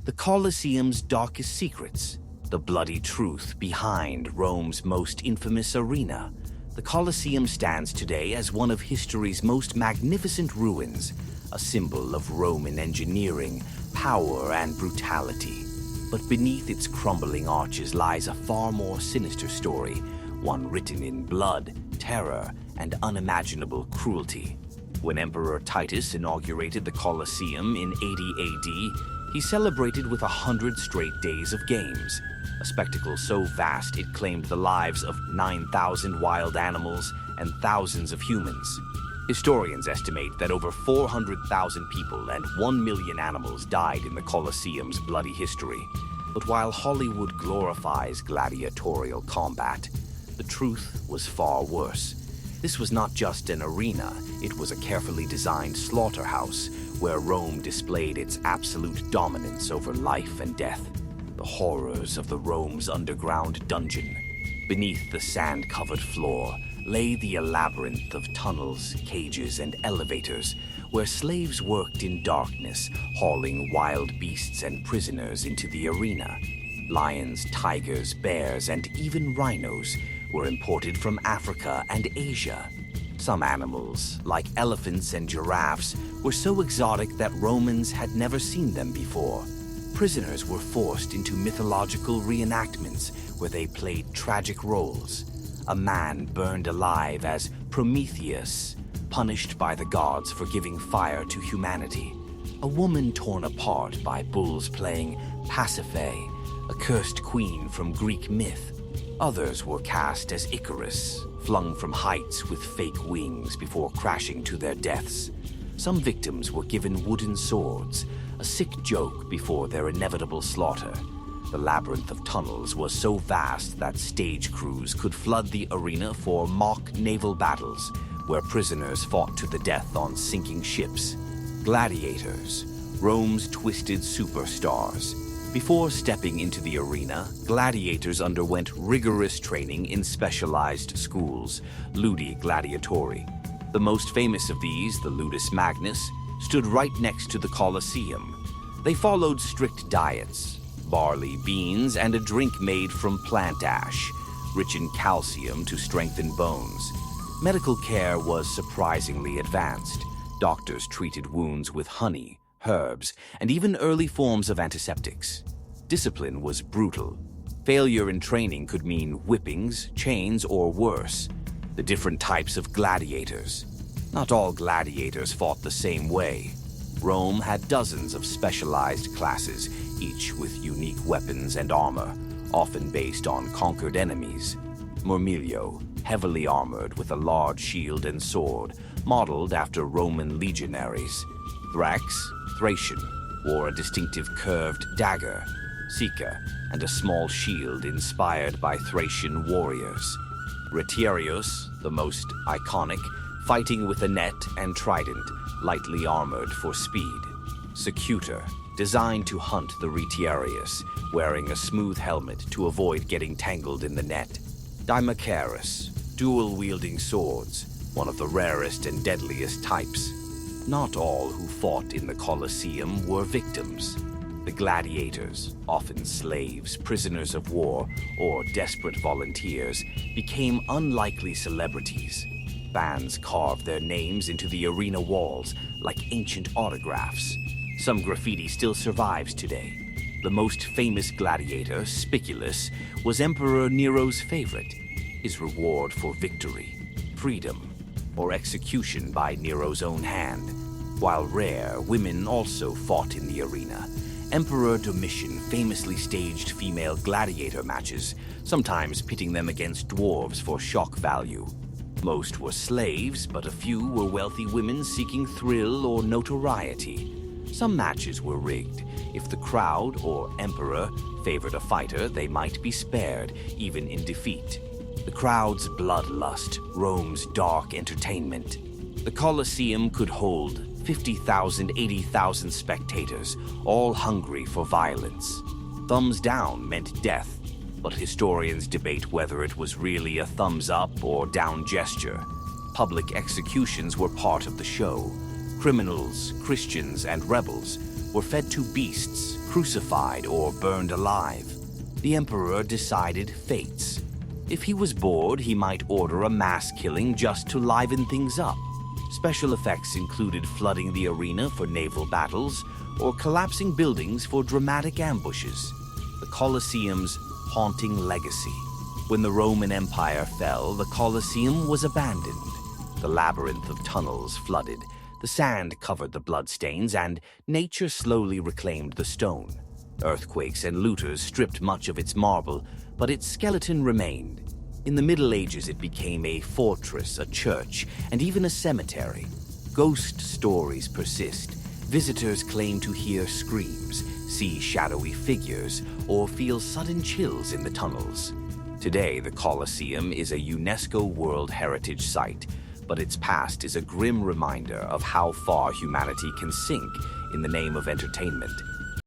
The Colosseum's darkest secrets, the bloody truth behind Rome's most infamous arena. The Colosseum stands today as one of history's most magnificent ruins, a symbol of Roman engineering, power, and brutality. But beneath its crumbling arches lies a far more sinister story, one written in blood, terror, and unimaginable cruelty. When Emperor Titus inaugurated the Colosseum in 80 AD, he celebrated with 100 straight days of games, a spectacle so vast it claimed the lives of 9,000 wild animals and thousands of humans. Historians estimate that over 400,000 people and 1 million animals died in the Colosseum's bloody history. But while Hollywood glorifies gladiatorial combat, the truth was far worse. This was not just an arena, it was a carefully designed slaughterhouse where Rome displayed its absolute dominance over life and death. The horrors of the Rome's underground dungeon. Beneath the sand-covered floor lay the labyrinth of tunnels, cages, and elevators where slaves worked in darkness, hauling wild beasts and prisoners into the arena. Lions, tigers, bears, and even rhinos were imported from Africa and Asia. Some animals, like elephants and giraffes, were so exotic that Romans had never seen them before. Prisoners were forced into mythological reenactments where they played tragic roles. A man burned alive as Prometheus, punished by the gods for giving fire to humanity. A woman torn apart by bulls playing Pasiphae, a cursed queen from Greek myth. Others were cast as Icarus, flung from heights with fake wings before crashing to their deaths. Some victims were given wooden swords, a sick joke before their inevitable slaughter. The labyrinth of tunnels was so vast that stage crews could flood the arena for mock naval battles, where prisoners fought to the death on sinking ships. Gladiators, Rome's twisted superstars. Before stepping into the arena, gladiators underwent rigorous training in specialized schools, ludi gladiatori. The most famous of these, the Ludus Magnus, stood right next to the Colosseum. They followed strict diets, barley, beans, and a drink made from plant ash, rich in calcium to strengthen bones. Medical care was surprisingly advanced. Doctors treated wounds with honey, herbs, and even early forms of antiseptics. Discipline was brutal. Failure in training could mean whippings, chains, or worse. The different types of gladiators. Not all gladiators fought the same way. Rome had dozens of specialized classes, each with unique weapons and armor, often based on conquered enemies. Murmillo, heavily armored with a large shield and sword, modeled after Roman legionaries. Thrax, Thracian, wore a distinctive curved dagger. Sika, and a small shield inspired by Thracian warriors. Retiarius, the most iconic, fighting with a net and trident, lightly armored for speed. Secutor, designed to hunt the Retiarius, wearing a smooth helmet to avoid getting tangled in the net. Dymacharis, dual-wielding swords, one of the rarest and deadliest types. Not all who fought in the Colosseum were victims. The gladiators, often slaves, prisoners of war, or desperate volunteers, became unlikely celebrities. Fans carved their names into the arena walls like ancient autographs. Some graffiti still survives today. The most famous gladiator, Spiculus, was Emperor Nero's favorite. His reward for victory, freedom, or execution by Nero's own hand. While rare, women also fought in the arena. Emperor Domitian famously staged female gladiator matches, sometimes pitting them against dwarves for shock value. Most were slaves, but a few were wealthy women seeking thrill or notoriety. Some matches were rigged. If the crowd or emperor favored a fighter, they might be spared, even in defeat. The crowd's bloodlust, Rome's dark entertainment. The Colosseum could hold 50,000, 80,000 spectators, all hungry for violence. Thumbs down meant death, but historians debate whether it was really a thumbs up or down gesture. Public executions were part of the show. Criminals, Christians, and rebels, were fed to beasts, crucified, or burned alive. The emperor decided fates. If he was bored, he might order a mass killing just to liven things up. Special effects included flooding the arena for naval battles or collapsing buildings for dramatic ambushes. The Colosseum's haunting legacy. When the Roman Empire fell, the Colosseum was abandoned. The labyrinth of tunnels flooded, the sand covered the bloodstains, and nature slowly reclaimed the stone. Earthquakes and looters stripped much of its marble, but its skeleton remained. In the Middle Ages, it became a fortress, a church, and even a cemetery. Ghost stories persist. Visitors claim to hear screams, see shadowy figures, or feel sudden chills in the tunnels. Today, the Colosseum is a UNESCO World Heritage Site, but its past is a grim reminder of how far humanity can sink in the name of entertainment.